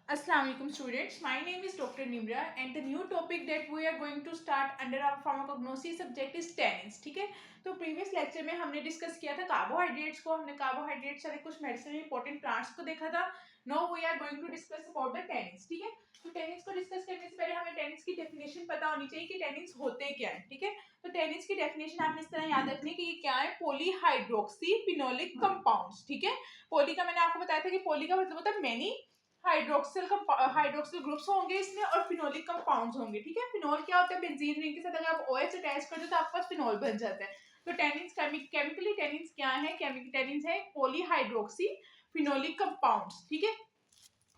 Assalamu alaikum students, my name is Dr. Nimra and the new topic that we are going to start under our pharmacognosy subject is tannins. ठीक है, तो previous lecture में हमने discuss किया था carbohydrates को, हमने carbohydrates सारे कुछ मेडिसिन इंपॉर्टेंट प्लांट्स को देखा था. Now we are going to discuss about the tannins. ठीक है, तो tannins को डिस्कस करने से पहले हमें tannins की डेफिनेशन पता होनी चाहिए कि tannins होते क्या है. ठीक है, तो tannins की डेफिनेशन आपने इस तरह याद रखनी कि ये क्या है, पॉलीहाइड्रोक्सी फिनोलिक कंपाउंड्स. ठीक है, पॉली का मैंने आपको बताया था कि पॉली का मतलब होता है मेनी, हाइड्रोक्सिल ग्रुप्स होंगे इसमें और फिनोलिक कंपाउंड्स होंगे. ठीक है, फिनोल क्या होता है, बेंजीन रिंग के साथ अगर आप OH अटैच कर दो तो आपके पास फिनोल बन जाता है. तो टेनिन्स केमिकली टेनिन्स क्या है, टेनिन्स है पॉलीहाइड्रोक्सी फिनोलिक कंपाउंड्स. ठीक है,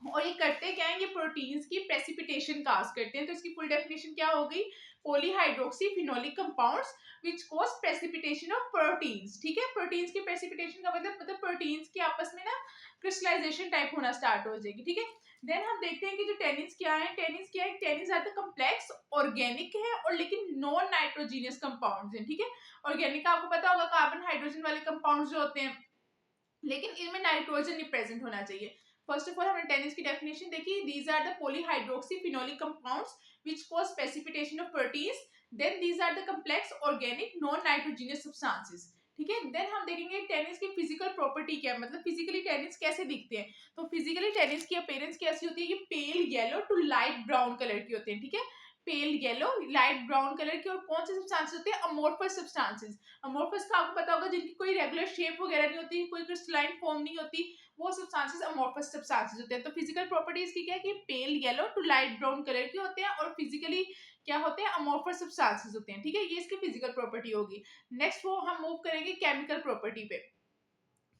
और ये करते क्या है, ये प्रोटीन्स की प्रेसिपिटेशन काज करते हैं. तो इसकी फुल डेफिनेशन क्या हो गई, polyhydroxy phenolic compounds which cause precipitation of proteins. ठीक है, प्रोटीन्स की प्रेसिपिटेशन का मतलब प्रोटीन्स की आपस में ना क्रिस्टलाइजेशन टाइप होना स्टार्ट हो जाएगी. ठीक है, देन हम देखते हैं कि जो टेनिन्स क्या है, tannins are the complex organic है और लेकिन नॉन नाइट्रोजीनियस कंपाउंड्स हैं. ठीक है, ऑर्गेनिक आपको पता होगा कार्बन हाइड्रोजन वाले कंपाउंड्स जो होते हैं, लेकिन इनमें नाइट्रोजन नहीं प्रेजेंट होना चाहिए. फर्स्ट ऑफ ऑल हमने टेनिस की डेफिनेशन देखी, these are the polyhydroxy phenolic compounds which cause precipitation of proteins. Then these are the complex organic non nitrogenous substances. ठीक है, देन हम देखेंगे टेनिस की फिजिकल प्रॉपर्टी क्या है, मतलब फिजिकली टेनिस कैसे दिखते हैं. तो फिजिकली टेनिस की अपीयरेंस कैसी होती है, ये pale yellow to light brown colour की होते हैं. ठीक है, pale yellow light brown colour की. और कौन से सब्सटेंसेस होते हैं, अमोर्फस सब्सटेंसेस. अमोर्फस का आपको पता होगा जिनकी कोई रेगुलर शेप वगैरह नहीं होती, कोई क्रिस्टलाइन फॉर्म नहीं होती, वो सब्सटेंसेस अमोर्फस सब्सटेंसेस होते हैं. तो फिजिकल प्रॉपर्टीज की क्या है कि pale yellow to light brown colour के होते हैं और फिजिकली क्या होते हैं, अमोर्फस सब्सटेंसेस होते हैं. ठीक है, ये इसकी फिजिकल प्रॉपर्टी होगी. नेक्स्ट वो हम मूव करेंगे केमिकल प्रॉपर्टी पे.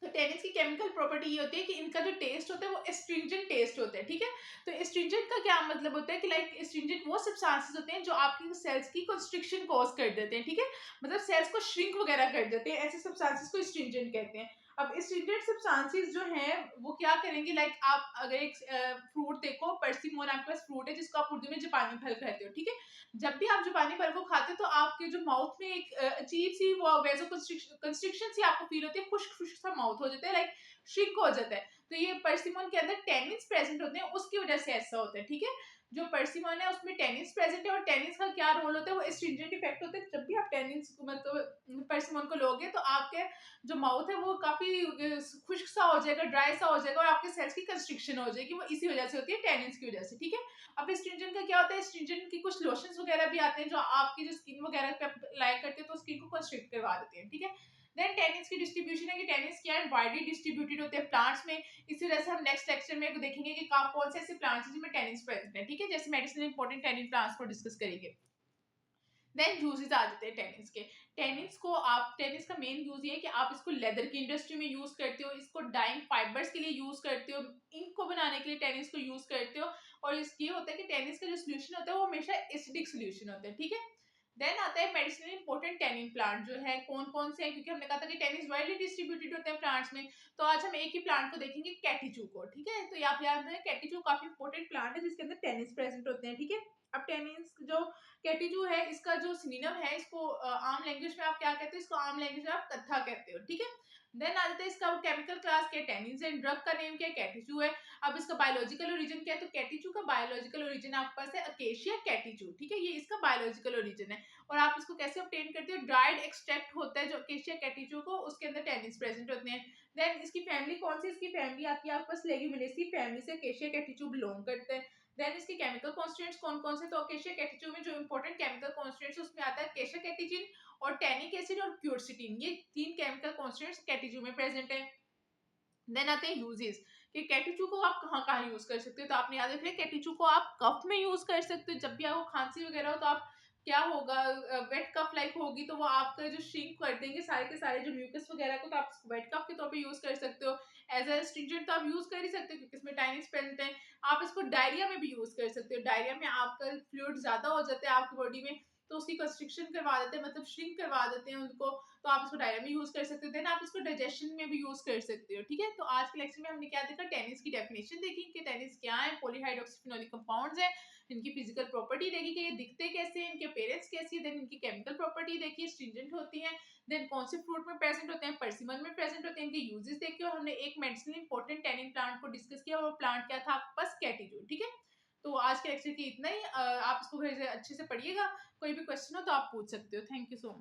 तो टेनिस की केमिकल प्रॉपर्टी ये होती है कि इनका जो टेस्ट होता है वो एस्ट्रिंजेंट टेस्ट होता है. ठीक है, तो एस्ट्रिंजेंट का क्या मतलब होता है कि लाइक एस्ट्रिंजेंट वो सब्सटेंसेस होते हैं जो आपकी सेल्स की कंस्ट्रिक्शन कॉज कर देते हैं. ठीक है, मतलब सेल्स को श्रिंक वगैरह कर देते हैं, ऐसे सब्सटेंसेस को एस्ट्रिंजेंट कहते हैं. अब एस्ट्रिंजेंट सब्सटेंसेस जो हैं वो क्या करेंगे, लाइक आप अगर एक फ्रूट देखो, पर्सिमोन आपके पास फ्रूट है जिसको आप उर्दू में जापानी फल कहते हो. ठीक है, जब भी आप जापानी फल को खाते हो तो आपके जो माउथ में एक अजीब सी वो वेजो कंस्ट्रिक्शन सी आपको फील होती है, खुश्क खुश्क सा माउथ हो जाता है, लाइक श्रिंक हो जाता है. तो ये पर्सिमोन के अंदर टेनिन्स प्रेजेंट होते हैं, उसकी वजह से ऐसा होता है. ठीक है, जो पर्सिमोन है उसमें टेनिन्स प्रेजेंट है और टेनिन्स का क्या रोल होता है, वो एस्ट्रिंजेंट इफेक्ट होता है. जब भी आप टेनिन्स को मतलब पर्सिमोन को लोगे तो आपके जो माउथ है वो काफी खुश्क सा हो जाएगा, ड्राई सा हो जाएगा और आपके सेल्स की कंस्ट्रिक्शन हो जाएगी. वो इसी वजह से होती है, टेनिन्स की वजह से. ठीक है, अब स्ट्रिंजेंट का क्या होता है, स्ट्रिंजेंट की कुछ लोशंस वगैरह भी आते हैं जो आपकी जो स्किन वगैरह पे अप्लाई करते हैं तो स्किन को कंस्ट्रिक्ट करवा देते हैं. ठीक है, देन टेनिस की डिस्ट्रीब्यूशन है कि टेनिस क्या है, वाइडली डिस्ट्रीब्यूटेड होते हैं प्लांट्स में. इसी वजह से हम नेक्स्ट लेक्चर में देखेंगे कि कौन से ऐसे प्लांट्स हैं जिनमें टेनिस प्रेजेंट है. ठीक है, जैसे मेडिसिनल इंपॉर्टेंट टेनिन प्लांट्स को डिस्कस करेंगे. देन यूजेस आ जाते हैं टेनिस के. टेनिस का मेन यूज ये है कि आप इसको लेदर की इंडस्ट्री में यूज करते हो, इसको डाइंग फाइबर्स के लिए यूज करते हो, इंक को बनाने के लिए टेनिस को यूज करते हो. और ये होता है कि टेनिस का जो सोल्यूशन होता है वो हमेशा एसिडिक सोल्यूशन होता है. ठीक है, देन आता है मेडिसिनल इंपॉर्टेंट टेनिन प्लांट जो है, कौन कौन से हैं, क्योंकि हमने कहा था कि टेनिस वाइडली डिस्ट्रीब्यूटेड होते हैं प्लांट्स में. तो आज हम एक ही प्लांट को देखेंगे, कैटिचू को. ठीक है, तो आप याद रखें कैटिचू काफी इंपॉर्टेंट प्लांट है जिसके अंदर टेनिस प्रेजेंट होते हैं. ठीक है, अब टेनिस जो कैटिचू है इसका जो सिनोनिम है, इसको आम लैंग्वेज में आप क्या कहते हो, इसको आम लैंग्वेज में आप कत्था कहते हो. ठीक है, देन आ जाता है इसका केमिकल क्लास क्या, टेनिन्स एंड ड्रग का नेम क्या है, कैटिचू है. अब इसका बायोलॉजिकल ओरिजिन क्या है, तो कैटिचू का बायोलॉजिकल ओरिजिन आपके पास है अकेशिया कैटिचू. ठीक है, ये इसका बायोलॉजिकल ओरिजिन है. और आप इसको कैसे ऑब्टेन करते हो, ड्राइड एक्सट्रैक्ट होता है जो अकेशिया कैटिचू को, उसके अंदर टेनिन्स प्रेजेंट होते हैं. देन इसकी फैमिली कौन सी, इसकी फैमिली आती है आपके पास लेग्यूमिनेसी फैमिली से अकेशिया कैटिचू बिलोंग करते हैं. देन इसके केमिकल कॉन्स्टिट्यूएंट्स कौन कौन से, तो अकेशिया कैटिचू में जो इंपॉर्टेंट केमिकल कॉन्स्टिट्यूएंट्स उसमें आता है अकेशिया कैटिचिन और टैनिक एसिड और क्यूरसिटीन. ये तीन केमिकल कॉन्स्टिट्यूएंट्स कैटिचू में प्रेजेंट है. देन आते हैं यूजेस कि कैटिचू को आप कहाँ कहाँ यूज कर सकते हो. तो आपने याद रखिए कैटिचू को आप कफ में यूज कर सकते हो, जब भी आपको खांसी वगैरह हो तो आप क्या होगा, वेट कफ लाइक होगी तो वो आपका जो श्रिंक कर देंगे सारे के सारे जो म्यूकस वगैरह को, तो आप वेट कफ के तौर पे यूज कर सकते हो. एज ए स्ट्रिंजेंट तो आप यूज कर ही सकते हो क्योंकि इसमें टाइनिस प्रेजेंट है. आप इसको डायरिया में भी यूज कर सकते हो, डायरिया में आपका फ्लूइड ज्यादा हो जाता है आपकी बॉडी में, तो उसकी कंस्ट्रिक्शन करवा देते हैं, मतलब श्रिंक करवा देते हैं उनको, तो आप इसको डायरिया में यूज कर सकते हो। देन आप इसको डाइजेशन में भी यूज कर सकते हो, ठीक है। तो आज के लेक्चर में हमने क्या देखा, टेनिन्स की डेफिनेशन देखी कि टेनिन्स क्या है, पॉलीहाइड्रोक्सीफिनोलिक कंपाउंड्स है, इनकी फिजिकल प्रॉपर्टी देखी कि ये दिखते कैसे हैं, इनके पेरेंट्स कैसी है, देन इनकी केमिकल प्रॉपर्टी देखी, स्ट्रिंजेंट होती है, देन कौन से फ्रूट में प्रेजेंट होते हैं, पर्सिमन में प्रेजेंट होते हैं, इनके यूजेस देखे, और हमने एक मेडिसिनल इंपॉर्टेंट टैनिन प्लांट को डिस्कस किया, और वो प्लांट क्या था आपके पास, कैटीजून, ठीक है। तो आज के लेक्चर की इतना ही, आप इसको फिर से अच्छे से पढ़िएगा, कोई भी क्वेश्चन हो तो आप पूछ सकते हो। Thank you so much.